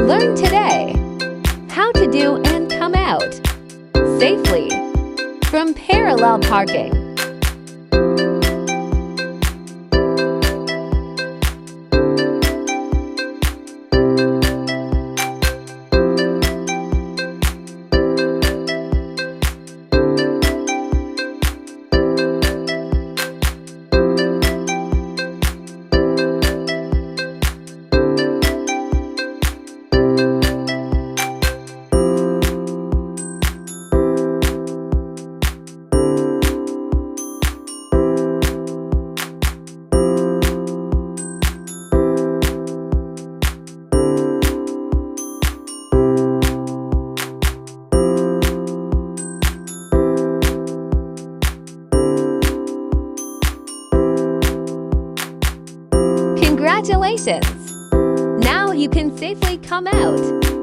Learn today how to do and come out safely from parallel parking. Congratulations! Now you can safely come out.